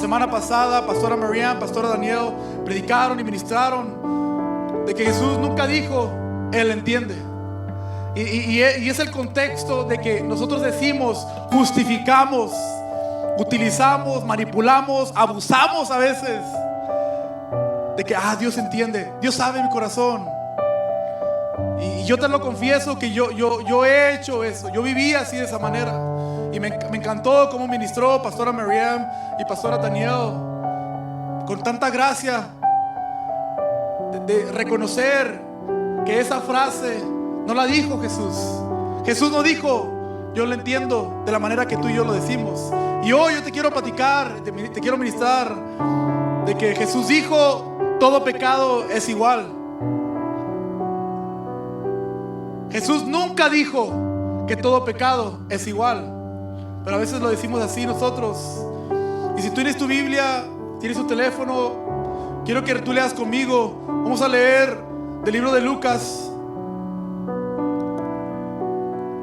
semana pasada, Pastora Marianne, Pastora Daniel predicaron y ministraron de que Jesús nunca dijo, Él entiende. Y es el contexto de que nosotros decimos, justificamos, utilizamos, manipulamos, abusamos a veces de que Dios entiende, Dios sabe mi corazón. Y yo te lo confieso que yo he hecho eso, yo viví así de esa manera. Y me encantó cómo ministró Pastora Marianne y Pastora Daniel con tanta gracia de reconocer que esa frase no la dijo Jesús. Jesús no dijo, yo lo entiendo de la manera que tú y yo lo decimos. Y hoy yo te quiero platicar, te quiero ministrar de que Jesús dijo, todo pecado es igual. Jesús nunca dijo que todo pecado es igual, pero a veces lo decimos así nosotros. Y si tú tienes tu Biblia, tienes tu teléfono, quiero que tú leas conmigo. Vamos a leer del libro de Lucas.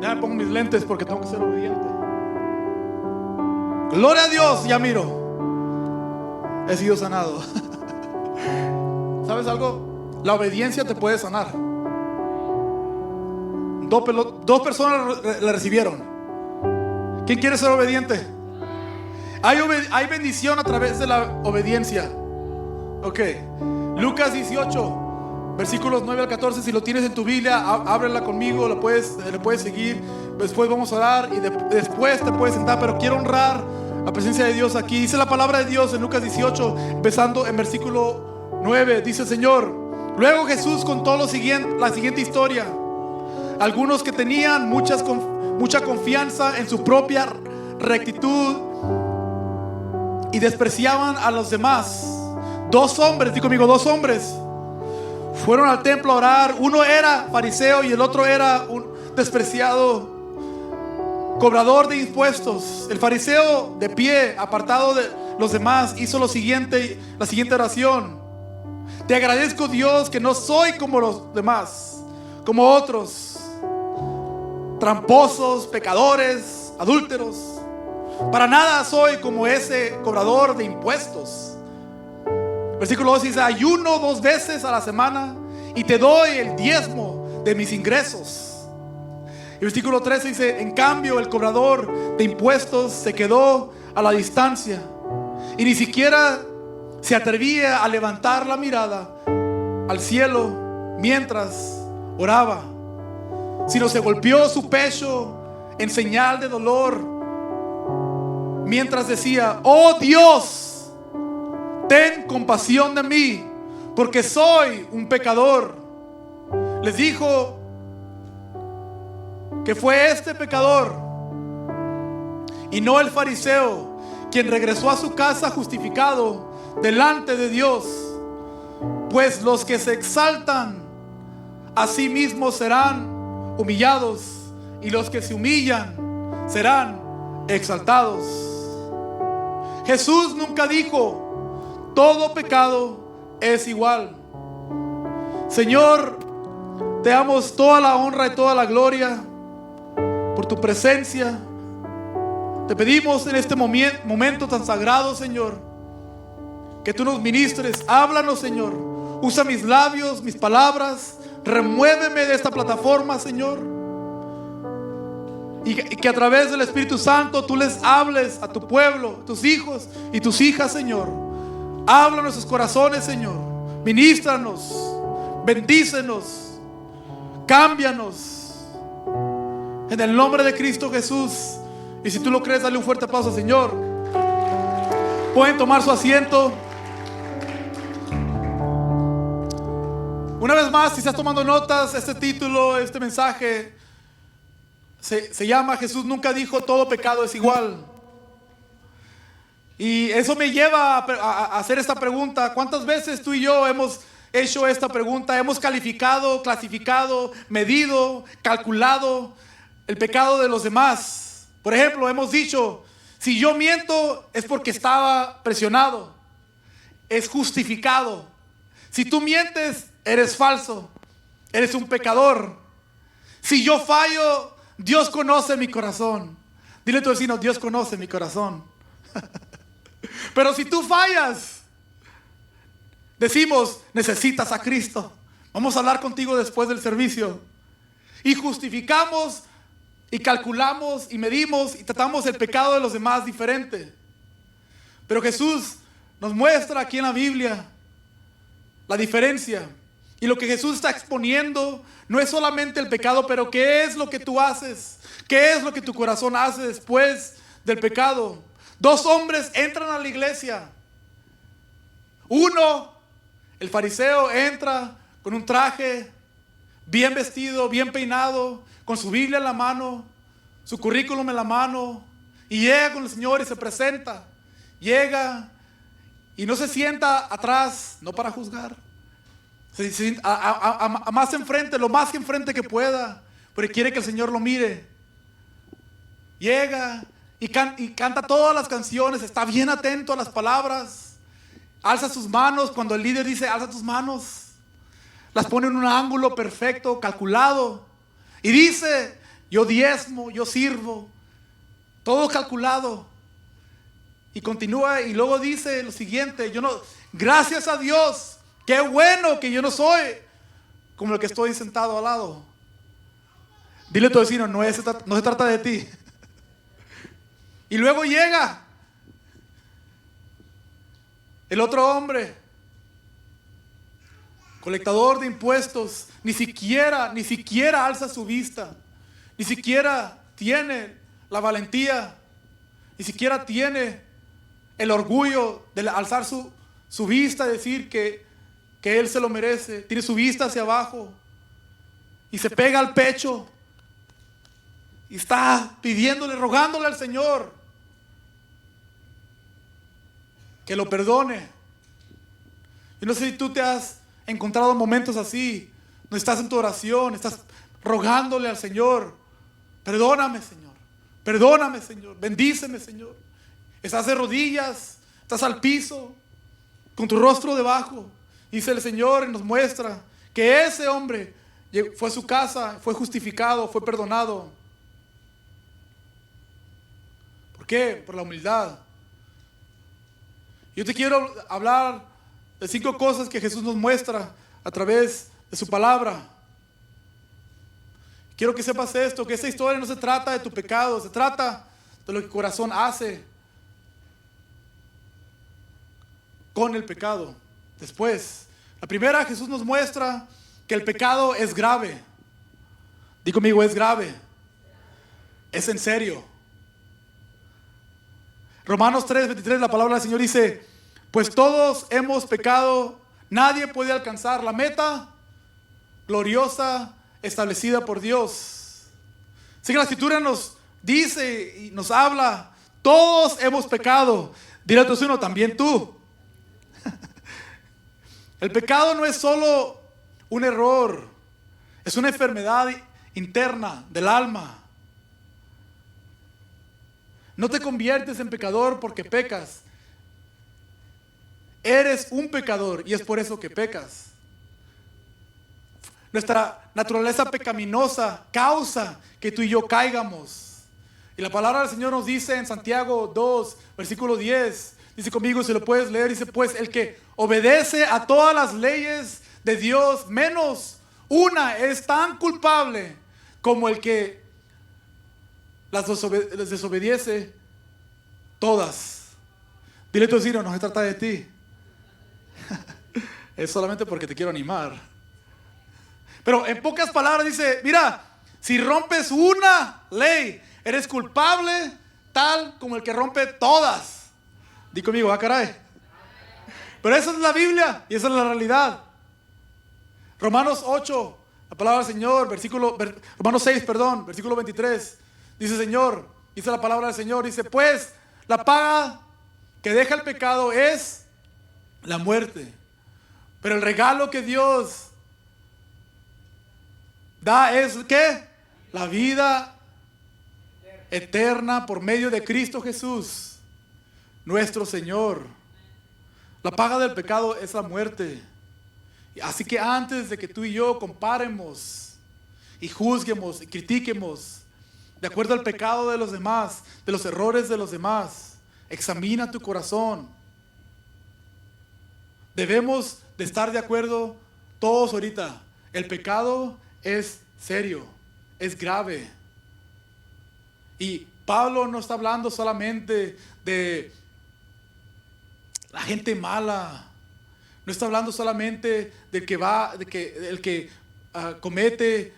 Ya me pongo mis lentes porque tengo que ser obediente. Gloria a Dios, ya miro. He sido sanado. ¿Sabes algo? La obediencia te puede sanar. Dos personas la recibieron. ¿Quién quiere ser obediente? Hay bendición a través de la obediencia. Ok. Lucas 18, versículos 9 al 14. Si lo tienes en tu Biblia, ábrela conmigo, le puedes seguir. Después vamos a orar y después te puedes sentar. Pero quiero honrar la presencia de Dios aquí. Dice la palabra de Dios en Lucas 18, empezando en versículo 9. Dice el Señor: luego Jesús contó la siguiente historia. Algunos que tenían mucha confianza en su propia rectitud y despreciaban a los demás. Dos hombres, digo conmigo, dos hombres fueron al templo a orar. Uno era fariseo y el otro era un despreciado cobrador de impuestos. El fariseo, de pie, apartado de los demás, hizo la siguiente oración: te agradezco, Dios, que no soy como los demás, como otros, tramposos, pecadores, adúlteros. Para nada soy como ese cobrador de impuestos. Versículo 2 dice: ayuno 2 veces a la semana y te doy el diezmo de mis ingresos. Y versículo 13 dice: en cambio el cobrador de impuestos se quedó a la distancia y ni siquiera se atrevía a levantar la mirada al cielo mientras oraba, sino se golpeó su pecho en señal de dolor mientras decía: oh Dios, ten compasión de mí, porque soy un pecador. Les dijo que fue este pecador y no el fariseo quien regresó a su casa justificado delante de Dios. Pues los que se exaltan a sí mismos serán humillados, y los que se humillan serán exaltados. Jesús nunca dijo, todo pecado es igual. Señor, te damos toda la honra y toda la gloria por tu presencia. Te pedimos en este momento tan sagrado, Señor, que tú nos ministres. Háblanos, Señor. Usa mis labios, mis palabras. Remuéveme de esta plataforma, Señor. Y que a través del Espíritu Santo tú les hables a tu pueblo, tus hijos y tus hijas, Señor. Habla a nuestros corazones, Señor. Ministranos, bendícenos, cámbianos. En el nombre de Cristo Jesús. Y si tú lo crees, dale un fuerte aplauso al Señor. Pueden tomar su asiento. Una vez más, si estás tomando notas, este título, este mensaje se llama: Jesús nunca dijo todo pecado es igual. Y eso me lleva a hacer esta pregunta: ¿cuántas veces tú y yo hemos hecho esta pregunta? Hemos calificado, clasificado, medido, calculado el pecado de los demás. Por ejemplo, hemos dicho: si yo miento es porque estaba presionado, es justificado. Si tú mientes, eres falso, eres un pecador. Si yo fallo, Dios conoce mi corazón. Dile a tu vecino: Dios conoce mi corazón. Pero si tú fallas, decimos, necesitas a Cristo. Vamos a hablar contigo después del servicio. Y justificamos y calculamos y medimos y tratamos el pecado de los demás diferente. Pero Jesús nos muestra aquí en la Biblia la diferencia. Y lo que Jesús está exponiendo no es solamente el pecado, pero qué es lo que tú haces. ¿Qué es lo que tu corazón hace después del pecado? 2 hombres entran a la iglesia. Uno, el fariseo, entra con un traje, bien vestido, bien peinado, con su Biblia en la mano, su currículum en la mano, y llega con el Señor y se presenta. Llega y no se sienta atrás, no para juzgar, se sienta más enfrente, lo más enfrente que pueda, porque quiere que el Señor lo mire. Llega y canta todas las canciones, está bien atento a las palabras, alza sus manos cuando el líder dice alza tus manos, las pone en un ángulo perfecto, calculado, y dice, yo diezmo, yo sirvo, todo calculado. Y continúa y luego dice lo siguiente, gracias a Dios, qué bueno que yo no soy como el que estoy sentado al lado. Dile a tu vecino, no se trata de ti. Y luego llega el otro hombre, colectador de impuestos, ni siquiera alza su vista, ni siquiera tiene la valentía, ni siquiera tiene el orgullo de alzar su vista y decir que él se lo merece. Tiene su vista hacia abajo y se pega al pecho y está pidiéndole, rogándole al Señor que lo perdone. Yo no sé si tú te has encontrado momentos así, donde estás en tu oración, estás rogándole al Señor, perdóname Señor, bendíceme Señor. Estás de rodillas, estás al piso, con tu rostro debajo. Dice el Señor y nos muestra que ese hombre fue a su casa, fue justificado, fue perdonado. ¿Por qué? Por la humildad. Yo te quiero hablar de 5 cosas que Jesús nos muestra a través de su palabra. Quiero que sepas esto, que esta historia no se trata de tu pecado, se trata de lo que el corazón hace con el pecado. Después, la primera, Jesús nos muestra que el pecado es grave. Di conmigo, es grave. Es en serio. Romanos 3:23, la palabra del Señor dice, pues todos hemos pecado, nadie puede alcanzar la meta gloriosa establecida por Dios. Así que la Escritura nos dice y nos habla, todos hemos pecado. Dile a tu vecino, también tú. El pecado no es solo un error, es una enfermedad interna del alma. No te conviertes en pecador porque pecas. Eres un pecador y es por eso que pecas. Nuestra naturaleza pecaminosa causa que tú y yo caigamos. Y la palabra del Señor nos dice en Santiago 2, versículo 10, dice conmigo, si lo puedes leer, dice, pues el que obedece a todas las leyes de Dios, menos una, es tan culpable como el que las desobedece todas. Dile a tu vecino, no se trata de ti. Es solamente porque te quiero animar. Pero en pocas palabras dice, mira, si rompes una ley, eres culpable tal como el que rompe todas. Di conmigo, caray. Pero esa es la Biblia y esa es la realidad. Romanos 8, la palabra del Señor, Romanos 6, versículo 23. Dice Señor, dice la palabra del Señor, dice, pues la paga que deja el pecado es la muerte. Pero el regalo que Dios da es ¿qué? La vida eterna por medio de Cristo Jesús, nuestro Señor. La paga del pecado es la muerte. Así que antes de que tú y yo comparemos y juzguemos y critiquemos de acuerdo al pecado de los demás, de los errores de los demás, examina tu corazón. Debemos de estar de acuerdo todos ahorita. El pecado es serio, es grave. Y Pablo no está hablando solamente de la gente mala. No está hablando solamente del que comete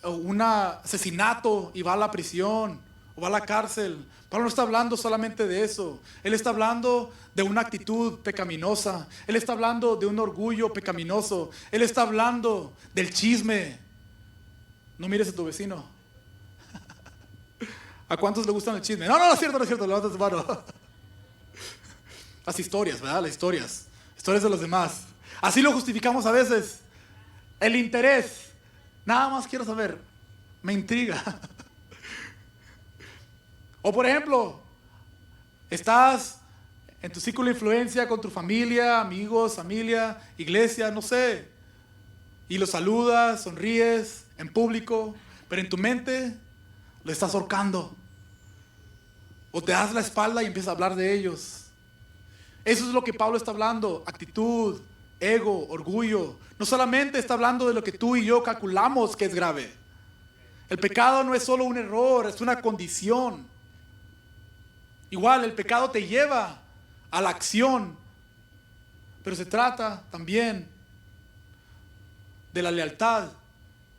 un asesinato y va a la prisión o va a la cárcel. Pablo no está hablando solamente de eso. Él está hablando de una actitud pecaminosa. Él está hablando de un orgullo pecaminoso. Él está hablando del chisme. No mires a tu vecino. ¿A cuántos le gustan el chisme? No, no es cierto, levanta tu mano. Las historias, ¿verdad? Las historias de los demás. Así lo justificamos a veces. El interés. Nada más quiero saber. Me intriga. O por ejemplo, estás en tu círculo de influencia con tu familia, amigos, familia, iglesia, no sé. Y los saludas, sonríes en público, pero en tu mente lo estás ahorcando. O te das la espalda y empiezas a hablar de ellos. Eso es lo que Pablo está hablando. Actitud, ego, orgullo. No solamente está hablando de lo que tú y yo calculamos que es grave. El pecado no es solo un error, es una condición. Igual, el pecado te lleva a la acción. Pero se trata también de la lealtad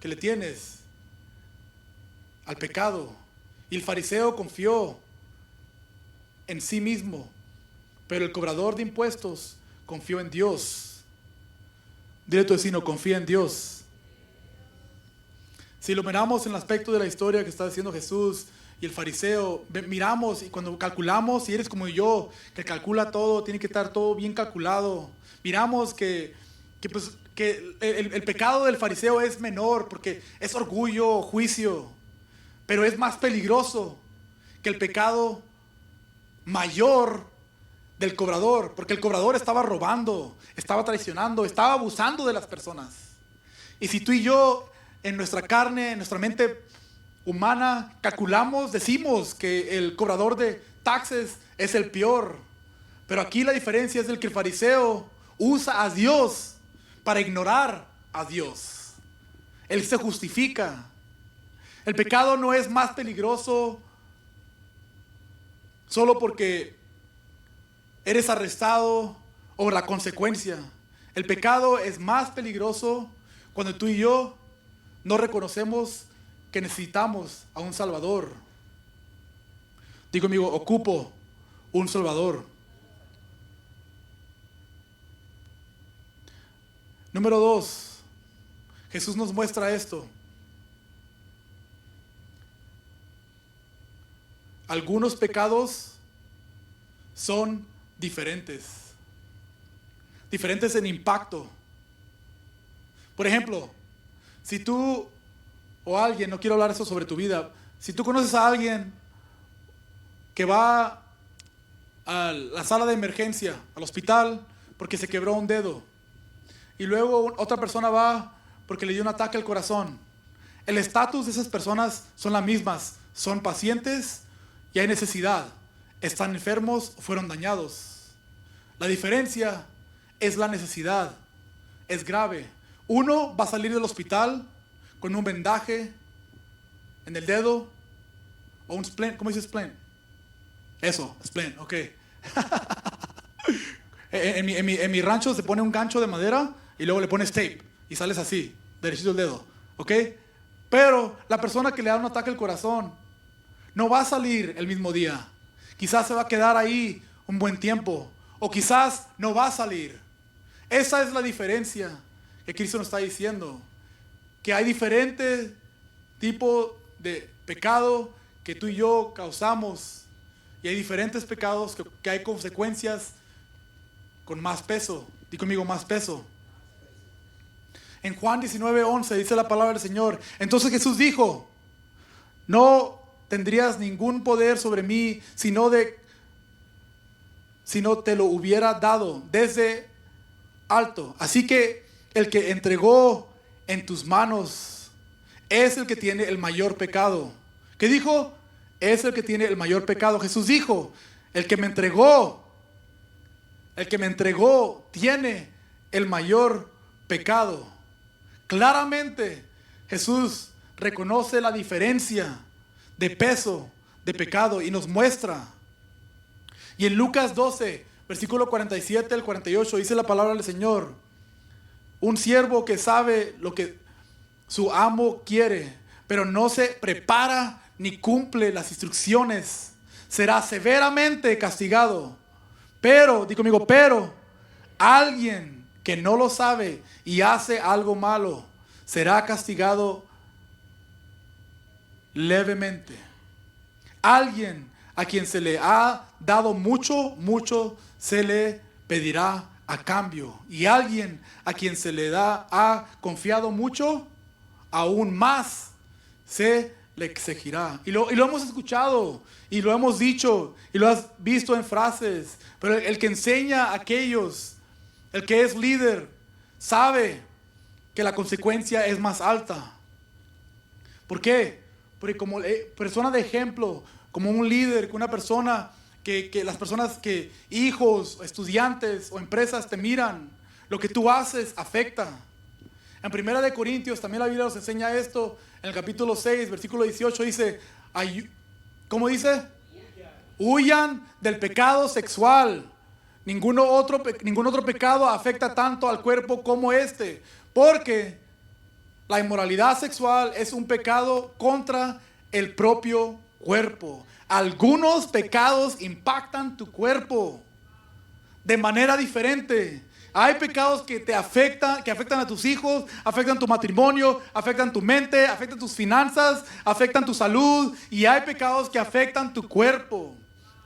que le tienes al pecado. Y el fariseo confió en sí mismo, pero el cobrador de impuestos confió en Dios. Dile a tu vecino, confía en Dios. Si lo miramos en el aspecto de la historia que está diciendo Jesús y el fariseo, miramos y cuando calculamos, si eres como yo, que calcula todo, tiene que estar todo bien calculado. Miramos que el pecado del fariseo es menor porque es orgullo, juicio, pero es más peligroso que el pecado mayor del cobrador, porque el cobrador estaba robando, estaba traicionando, estaba abusando de las personas. Y si tú y yo en nuestra carne, en nuestra mente humana, calculamos, decimos que el cobrador de taxes es el peor, pero aquí la diferencia es que el fariseo usa a Dios para ignorar a Dios. Él se justifica. El pecado no es más peligroso solo porque eres arrestado o la consecuencia. El pecado es más peligroso cuando tú y yo no reconocemos que necesitamos a un Salvador. Digo conmigo, ocupo un Salvador. Número 2, Jesús nos muestra esto. Algunos pecados son diferentes en impacto. Por ejemplo, si tú o alguien, no quiero hablar eso sobre tu vida, si tú conoces a alguien que va a la sala de emergencia, al hospital, porque se quebró un dedo, y luego otra persona va porque le dio un ataque al corazón, el estatus de esas personas son las mismas, son pacientes y hay necesidad, están enfermos o fueron dañados. La diferencia es la necesidad, es grave. Uno va a salir del hospital con un vendaje en el dedo o un splint. ¿Cómo dice splint? Eso, splint, ok. en mi rancho se pone un gancho de madera y luego le pones tape y sales así, derechito el dedo, ok. Pero la persona que le da un ataque al corazón no va a salir el mismo día. Quizás se va a quedar ahí un buen tiempo o quizás no va a salir. Esa es la diferencia que Cristo nos está diciendo. Que hay diferentes tipos de pecado que tú y yo causamos. Y hay diferentes pecados que hay consecuencias con más peso. Di conmigo, más peso. En Juan 19:11 dice la palabra del Señor. Entonces Jesús dijo, no tendrías ningún poder sobre mí si no te lo hubiera dado desde alto. Así que el que entregó en tus manos es el que tiene el mayor pecado. ¿Qué dijo? Es el que tiene el mayor pecado. Jesús dijo, el que me entregó el que me entregó tiene el mayor pecado. Claramente Jesús reconoce la diferencia de peso de pecado y nos muestra. Y en Lucas 12, versículo 47 al 48 dice la palabra del Señor: un siervo que sabe lo que su amo quiere, pero no se prepara ni cumple las instrucciones, será severamente castigado. Pero, di conmigo, pero alguien que no lo sabe y hace algo malo será castigado levemente. Alguien a quien se le ha dado mucho, mucho se le pedirá a cambio. Y alguien a quien se le ha confiado mucho, aún más se le exigirá. Y lo hemos escuchado, y lo hemos dicho, y lo has visto en frases. Pero el que enseña a aquellos, el que es líder, sabe que la consecuencia es más alta. ¿Por qué? Porque como persona de ejemplo, como un líder, una persona que las personas que hijos, estudiantes o empresas te miran, lo que tú haces afecta. En 1 Corintios también la Biblia nos enseña esto. En el capítulo 6, versículo 18 dice, ¿cómo dice? Huyan del pecado sexual. Ningún otro pecado afecta tanto al cuerpo como este, porque la inmoralidad sexual es un pecado contra el propio cuerpo. Algunos pecados impactan tu cuerpo de manera diferente. Hay pecados que te afectan, que afectan a tus hijos, afectan tu matrimonio, afectan tu mente, afectan tus finanzas, afectan tu salud, y hay pecados que afectan tu cuerpo.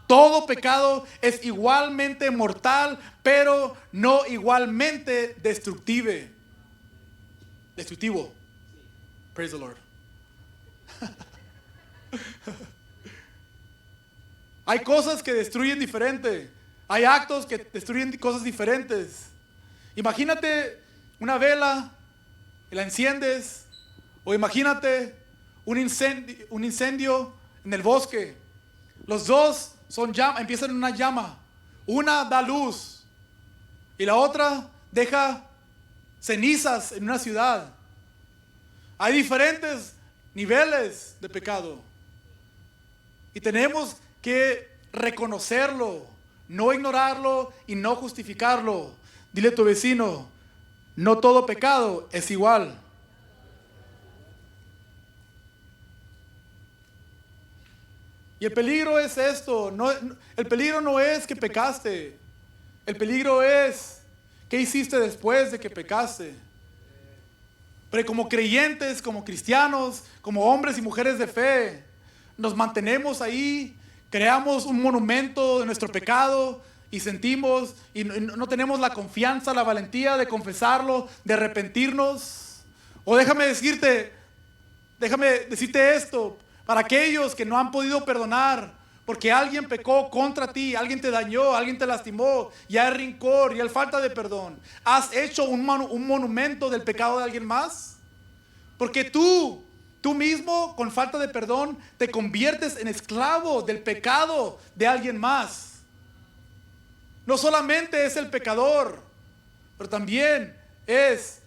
Todo pecado es igualmente mortal, pero no igualmente destructivo. Praise the Lord. Hay cosas que destruyen diferente. Hay actos que destruyen cosas diferentes. Imagínate una vela y la enciendes. O imagínate un incendio en el bosque. Los dos empiezan en una llama. Una da luz y la otra deja cenizas en una ciudad. Hay diferentes niveles de pecado. Y tenemos que reconocerlo, no ignorarlo y no justificarlo. Dile a tu vecino, no todo pecado es igual. Y el peligro es esto. El peligro no es que pecaste. El peligro es qué hiciste después de que pecaste. Pero como creyentes, como cristianos, como hombres y mujeres de fe, nos mantenemos ahí, creamos un monumento de nuestro pecado y sentimos y no tenemos la confianza, la valentía de confesarlo, de arrepentirnos. O déjame decirte esto, para aquellos que no han podido perdonar, porque alguien pecó contra ti, alguien te dañó, alguien te lastimó, y hay rencor y hay falta de perdón. ¿Has hecho un monumento del pecado de alguien más? Porque tú mismo, con falta de perdón, te conviertes en esclavo del pecado de alguien más. No solamente es el pecador, pero también es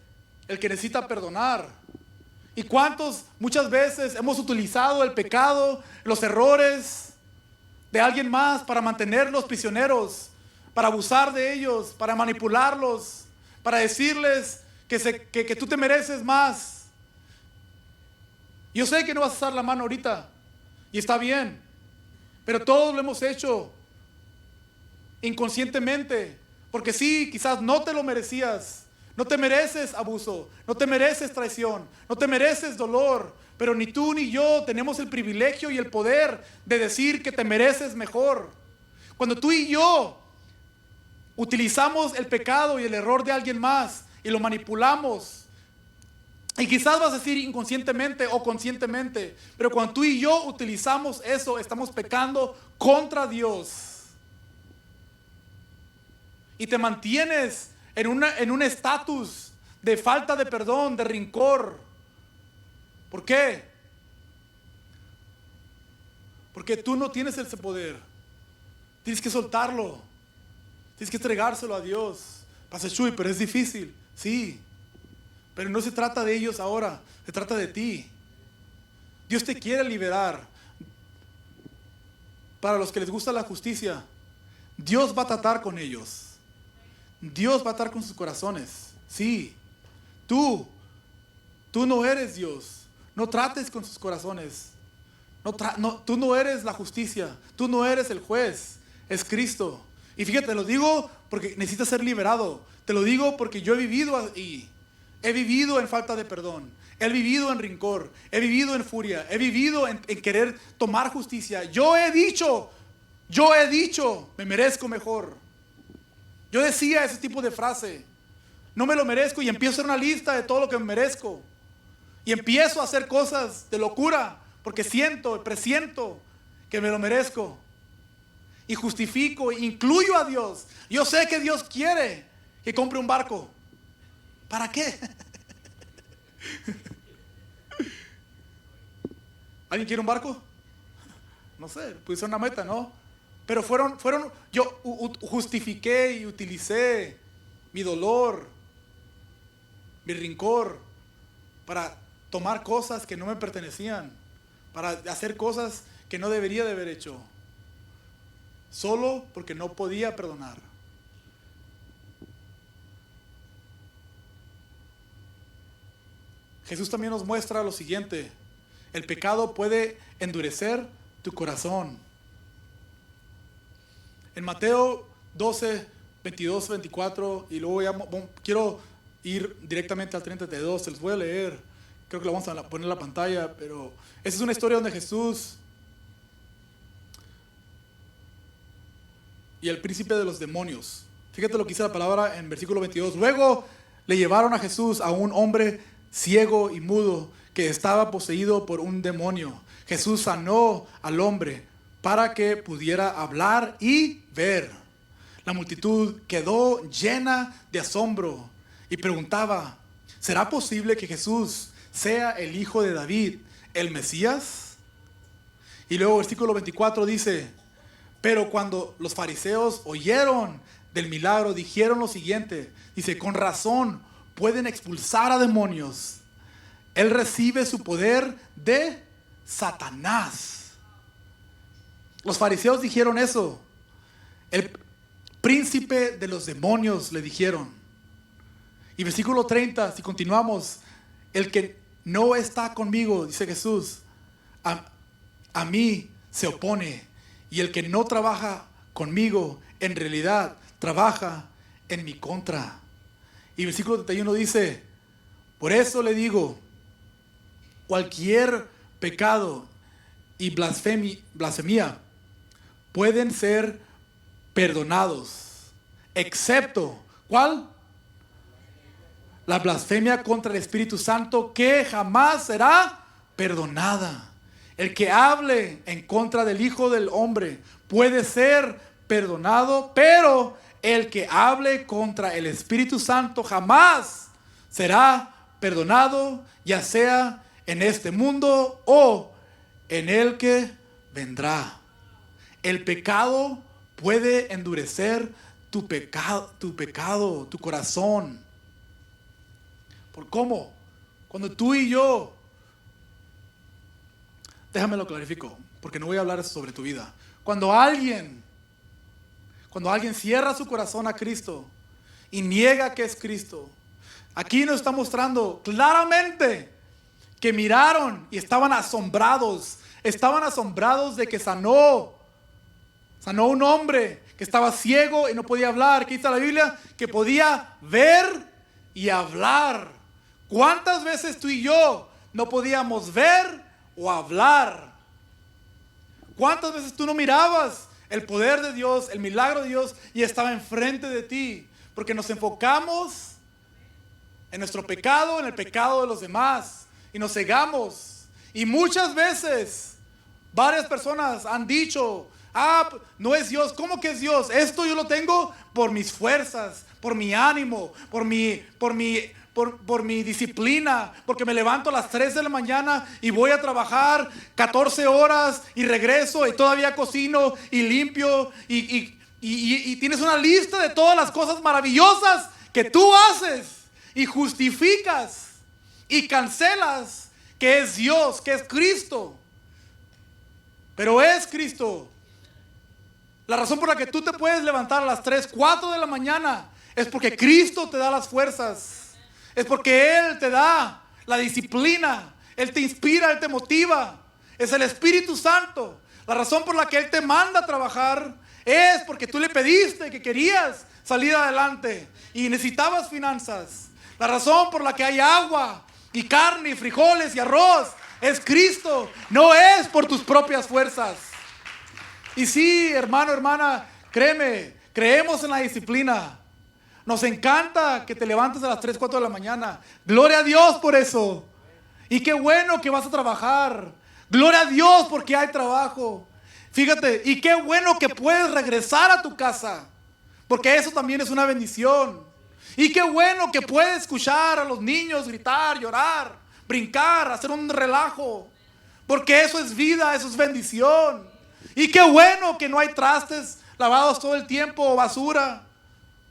el que necesita perdonar. ¿Y cuántos muchas veces hemos utilizado el pecado, los errores de alguien más para mantenerlos prisioneros, para abusar de ellos, para manipularlos, para decirles que tú te mereces más? Yo sé que no vas a alzar la mano ahorita, y está bien, pero todos lo hemos hecho inconscientemente, porque sí, quizás no te lo merecías. No te mereces abuso, no te mereces traición, no te mereces dolor, pero ni tú ni yo tenemos el privilegio y el poder de decir que te mereces mejor. Cuando tú y yo utilizamos el pecado y el error de alguien más y lo manipulamos, y quizás vas a decir inconscientemente o conscientemente, pero cuando tú y yo utilizamos eso, estamos pecando contra Dios. Y te mantienes en un estatus de falta de perdón, de rencor. ¿Por qué? Porque tú no tienes ese poder. Tienes que soltarlo. Tienes que entregárselo a Dios. Pastor Chuy, pero es difícil. Sí, pero no se trata de ellos ahora, se trata de ti. Dios te quiere liberar. Para los que les gusta la justicia, Dios va a tratar con ellos. Dios va a tratar con sus corazones. Sí, tú no eres Dios. No trates con sus corazones. Tú no eres la justicia. Tú no eres el juez. Es Cristo. Y fíjate, te lo digo porque necesitas ser liberado. Te lo digo porque yo he vivido ahí. He vivido en falta de perdón. He vivido en rencor. He vivido en furia. He vivido en querer tomar justicia. Yo he dicho, me merezco mejor. Yo decía ese tipo de frase. No me lo merezco, y empiezo a hacer una lista de todo lo que me merezco. Y empiezo a hacer cosas de locura porque presiento que me lo merezco. Y justifico, incluyo a Dios. Yo sé que Dios quiere que compre un barco. ¿Para qué? ¿Alguien quiere un barco? No sé, puse una meta, ¿no? Pero yo justifiqué y utilicé mi dolor, mi rencor, para tomar cosas que no me pertenecían, para hacer cosas que no debería de haber hecho, solo porque no podía perdonar. Jesús también nos muestra lo siguiente: el pecado puede endurecer tu corazón. En Mateo 12, 22, 24, y luego quiero ir directamente al 32, se los voy a leer. Creo que lo vamos a poner en la pantalla, pero esa es una historia donde Jesús y el príncipe de los demonios. Fíjate lo que dice la palabra en versículo 22. Luego le llevaron a Jesús a un hombre ciego y mudo que estaba poseído por un demonio. Jesús sanó al hombre para que pudiera hablar y ver. La multitud quedó llena de asombro y preguntaba: ¿será posible que Jesús sea el hijo de David, el Mesías? Y luego versículo 24 dice: pero cuando los fariseos oyeron del milagro, dijeron lo siguiente. Dice: con razón pueden expulsar a demonios. Él recibe su poder de Satanás. Los fariseos dijeron eso. El príncipe de los demonios le dijeron. Y versículo 30, si continuamos: el que no está conmigo, dice Jesús, a mí se opone. Y el que no trabaja conmigo, en realidad trabaja en mi contra. Y versículo 31 dice: por eso le digo, cualquier pecado y blasfemia pueden ser perdonados, excepto, ¿cuál? La blasfemia contra el Espíritu Santo, que jamás será perdonada. El que hable en contra del Hijo del Hombre puede ser perdonado, pero el que hable contra el Espíritu Santo jamás será perdonado, ya sea en este mundo o en el que vendrá. El pecado puede endurecer tu corazón. ¿Por cómo? Cuando tú y yo, déjame lo clarifico, porque no voy a hablar sobre tu vida. Cuando alguien cierra su corazón a Cristo y niega que es Cristo, aquí nos está mostrando claramente que miraron y estaban asombrados de que sanó un hombre que estaba ciego y no podía hablar. ¿Qué dice la Biblia? Que podía ver y hablar. ¿Cuántas veces tú y yo no podíamos ver o hablar? ¿Cuántas veces tú no mirabas el poder de Dios, el milagro de Dios, y estaba enfrente de ti? Porque nos enfocamos en nuestro pecado, en el pecado de los demás, y nos cegamos. Y muchas veces varias personas han dicho: no es Dios. ¿Cómo que es Dios? Esto yo lo tengo por mis fuerzas, por mi ánimo, por mi disciplina, porque me levanto a las 3 de la mañana y voy a trabajar 14 horas y regreso y todavía cocino y limpio y y tienes una lista de todas las cosas maravillosas que tú haces y justificas y cancelas que es Dios, que es Cristo. Pero es Cristo. La razón por la que tú te puedes levantar a las 3, 4 de la mañana es porque Cristo te da las fuerzas. Es porque Él te da la disciplina. Él te inspira, Él te motiva. Es el Espíritu Santo. La razón por la que Él te manda a trabajar es porque tú le pediste que querías salir adelante y necesitabas finanzas. La razón por la que hay agua y carne y frijoles y arroz es Cristo. No es por tus propias fuerzas. Y sí, hermano, hermana, créeme, creemos en la disciplina. Nos encanta que te levantes a las 3, 4 de la mañana. Gloria a Dios por eso. Y qué bueno que vas a trabajar. Gloria a Dios porque hay trabajo. Fíjate, y qué bueno que puedes regresar a tu casa, porque eso también es una bendición. Y qué bueno que puedes escuchar a los niños gritar, llorar, brincar, hacer un relajo, porque eso es vida, eso es bendición. Y qué bueno que no hay trastes lavados todo el tiempo o basura.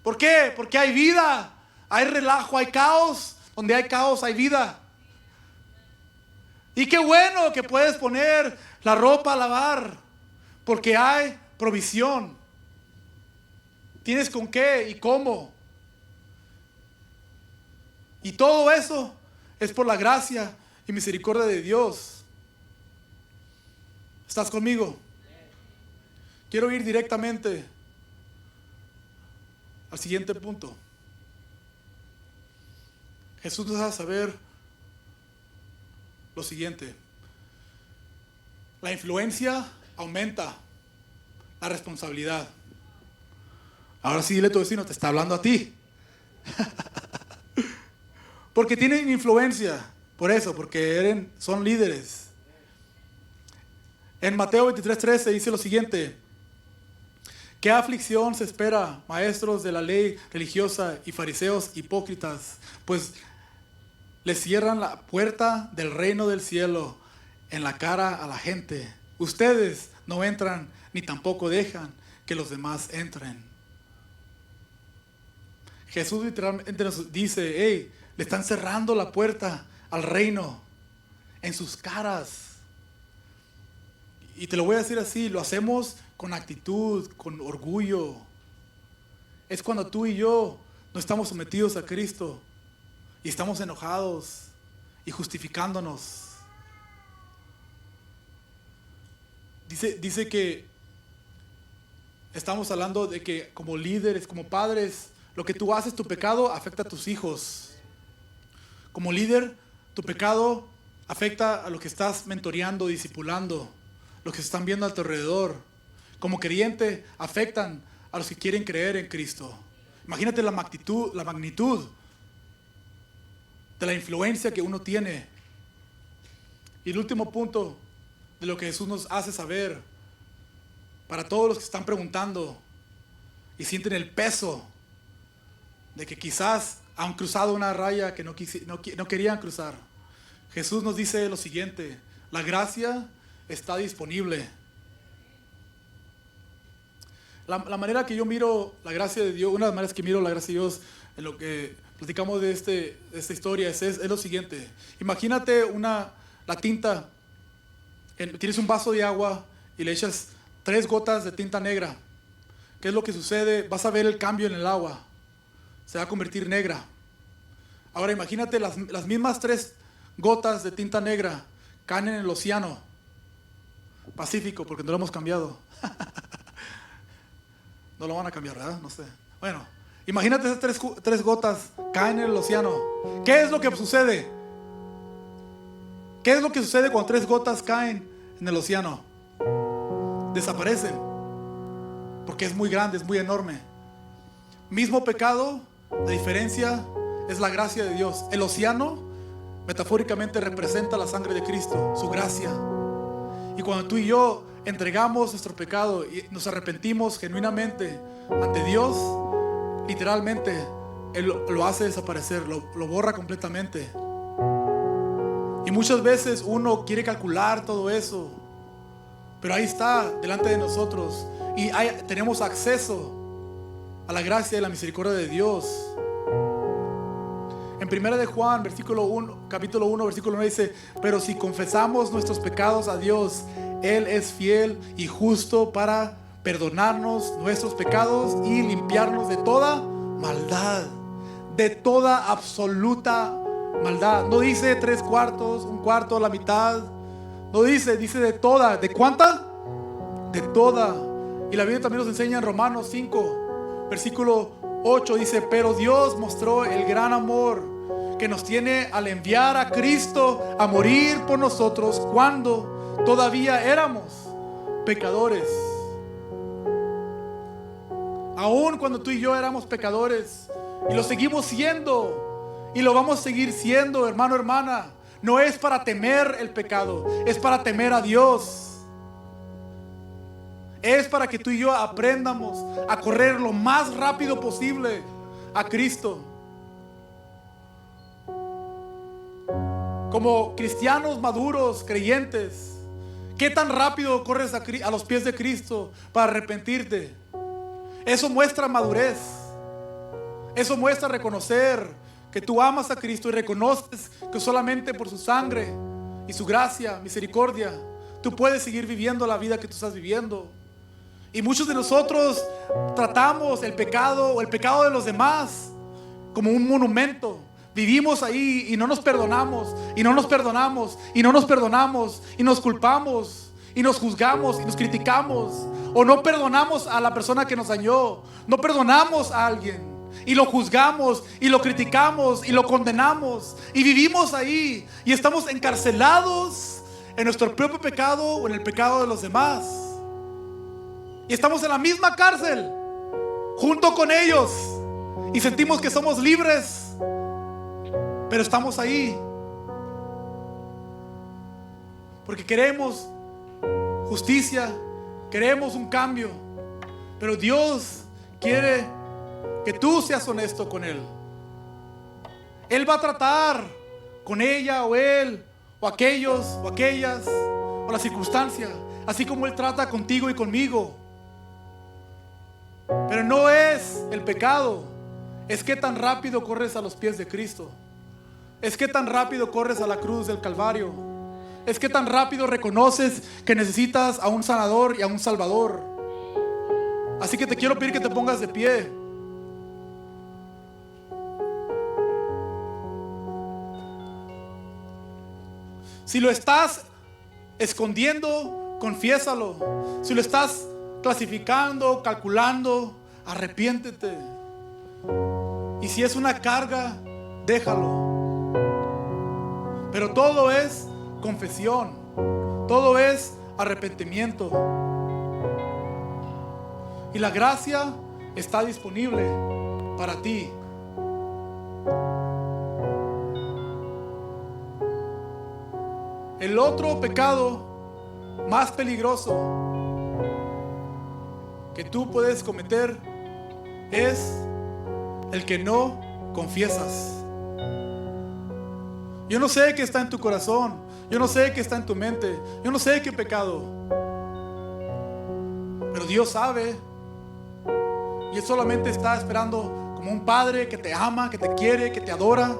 ¿Por qué? Porque hay vida, hay relajo, hay caos. Donde hay caos hay vida. Y qué bueno que puedes poner la ropa a lavar, porque hay provisión. Tienes con qué y cómo. Y todo eso es por la gracia y misericordia de Dios. ¿Estás conmigo? Quiero ir directamente al siguiente punto. Jesús nos hace saber lo siguiente: la influencia aumenta la responsabilidad. Ahora sí, dile a tu vecino, te está hablando a ti. Porque tienen influencia, por eso, porque son líderes. En Mateo 23:13 dice lo siguiente: ¿qué aflicción se espera, maestros de la ley religiosa y fariseos hipócritas? Pues les cierran la puerta del reino del cielo en la cara a la gente. Ustedes no entran ni tampoco dejan que los demás entren. Jesús literalmente nos dice: hey, le están cerrando la puerta al reino en sus caras. Y te lo voy a decir así, lo hacemos con actitud, con orgullo. Es cuando tú y yo no estamos sometidos a Cristo y estamos enojados y justificándonos. Dice que estamos hablando de que como líderes, como padres, lo que tú haces, tu pecado afecta a tus hijos. Como líder, tu pecado afecta a lo que estás mentoreando, discipulando, los que se están viendo a tu alrededor. Como creyente, afectan a los que quieren creer en Cristo. Imagínate la magnitud de la influencia que uno tiene. Y el último punto de lo que Jesús nos hace saber, para todos los que están preguntando y sienten el peso de que quizás han cruzado una raya que no querían cruzar. Jesús nos dice lo siguiente: la gracia está disponible. La manera que yo miro la gracia de Dios, una de las maneras que miro la gracia de Dios en lo que platicamos de esta historia es lo siguiente. Imagínate la tinta, tienes un vaso de agua y le echas 3 gotas de tinta negra. ¿Qué es lo que sucede? Vas a ver el cambio en el agua. Se va a convertir negra. Ahora imagínate las mismas 3 gotas de tinta negra caen en el océano Pacífico, porque no lo hemos cambiado. No lo van a cambiar, ¿verdad? No sé. Bueno, imagínate esas 3 gotas caen en el océano. ¿Qué es lo que sucede? ¿Qué es lo que sucede cuando 3 gotas caen en el océano? Desaparecen, porque es muy grande, es muy enorme. Mismo pecado, la diferencia es la gracia de Dios. El océano metafóricamente representa la sangre de Cristo, su gracia. Y cuando tú y yo entregamos nuestro pecado y nos arrepentimos genuinamente ante Dios, literalmente Él lo hace desaparecer, lo borra completamente. Y muchas veces uno quiere calcular todo eso, pero ahí está delante de nosotros y tenemos acceso a la gracia y la misericordia de Dios. En 1 de Juan, capítulo 1, versículo 9 dice: pero si confesamos nuestros pecados a Dios, Él es fiel y justo para perdonarnos nuestros pecados y limpiarnos de toda maldad, de toda absoluta maldad. No dice 3/4, 1/4, la mitad. No dice de toda. ¿De cuánta? De toda. Y la Biblia también nos enseña en Romanos 5, versículo 8, dice: pero Dios mostró el gran amor que nos tiene al enviar a Cristo a morir por nosotros cuando todavía éramos pecadores. Aún cuando tú y yo éramos pecadores, y lo seguimos siendo, y lo vamos a seguir siendo, hermano, hermana. No es para temer el pecado, es para temer a Dios. Es para que tú y yo aprendamos a correr lo más rápido posible a Cristo. Como cristianos maduros, creyentes, ¿qué tan rápido corres a los pies de Cristo para arrepentirte? Eso muestra madurez. Eso muestra reconocer que tú amas a Cristo y reconoces que solamente por su sangre y su gracia, misericordia, tú puedes seguir viviendo la vida que tú estás viviendo. Y muchos de nosotros tratamos el pecado o el pecado de los demás como un monumento. Vivimos ahí y no nos perdonamos, y no nos perdonamos, y no nos perdonamos, y nos culpamos, y nos juzgamos, y nos criticamos, o no perdonamos a la persona que nos dañó, no perdonamos a alguien, y lo juzgamos, y lo criticamos, y lo condenamos, y vivimos ahí, y estamos encarcelados en nuestro propio pecado o en el pecado de los demás. Y estamos en la misma cárcel junto con ellos y sentimos que somos libres, pero estamos ahí porque queremos justicia, queremos un cambio, pero Dios quiere que tú seas honesto con Él. Él va a tratar con ella o él o aquellos o aquellas o la circunstancia, así como Él trata contigo y conmigo. Pero no es el pecado, es que tan rápido corres a los pies de Cristo, es que tan rápido corres a la cruz del Calvario, es que tan rápido reconoces que necesitas a un sanador y a un salvador. Así que te quiero pedir que te pongas de pie. Si lo estás escondiendo, confiésalo. Si lo estás clasificando, calculando, arrepiéntete. Y si es una carga, déjalo. Pero todo es confesión, todo es arrepentimiento. Y la gracia está disponible para ti. El otro pecado más peligroso que tú puedes cometer es el que no confiesas. Yo no sé qué está en tu corazón, yo no sé qué está en tu mente, yo no sé qué pecado, pero Dios sabe, y Él solamente está esperando como un padre que te ama, que te quiere, que te adora,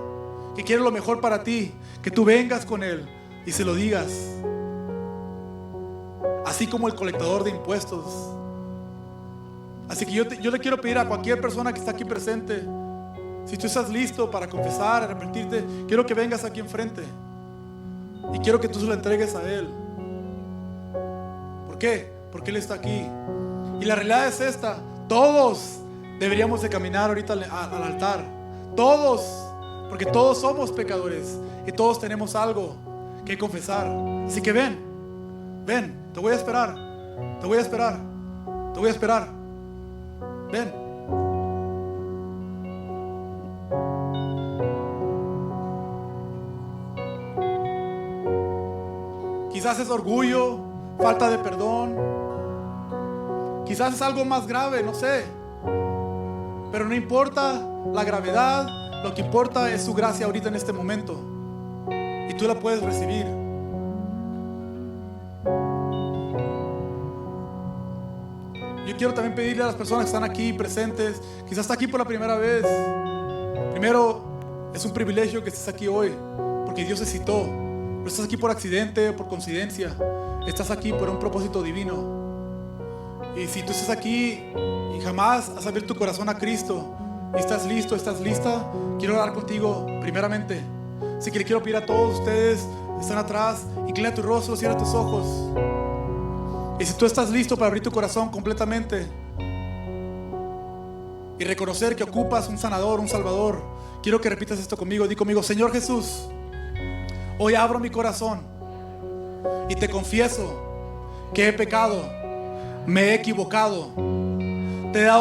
que quiere lo mejor para ti, que tú vengas con Él y se lo digas, así como el colectador de impuestos. Así que yo le quiero pedir a cualquier persona que está aquí presente, si tú estás listo para confesar, arrepentirte, quiero que vengas aquí enfrente y quiero que tú se lo entregues a Él. ¿Por qué? Porque Él está aquí. Y la realidad es esta: todos deberíamos de caminar ahorita al altar, todos, porque todos somos pecadores y todos tenemos algo que confesar. Así que ven, te voy a esperar, te voy a esperar, te voy a esperar. Ven. Quizás es orgullo, falta de perdón, quizás es algo más grave, no sé. Pero no importa la gravedad, lo que importa es su gracia ahorita en este momento. Y tú la puedes recibir. yo quiero también pedirle a las personas que están aquí presentes, quizás está aquí por la primera vez. Primero, es un privilegio que estés aquí hoy, porque Dios te citó. No estás aquí por accidente, por coincidencia. Estás aquí por un propósito divino. Y si tú estás aquí y jamás has abierto tu corazón a Cristo, y estás listo, estás lista, quiero orar contigo primeramente. Así que le quiero pedir a todos ustedes que están atrás, inclina tu rostro, cierra tus ojos. Y si tú estás listo para abrir tu corazón completamente y reconocer que ocupas un sanador, un salvador, quiero que repitas esto conmigo. Di conmigo: Señor Jesús, hoy abro mi corazón y te confieso que he pecado, me he equivocado, te he dado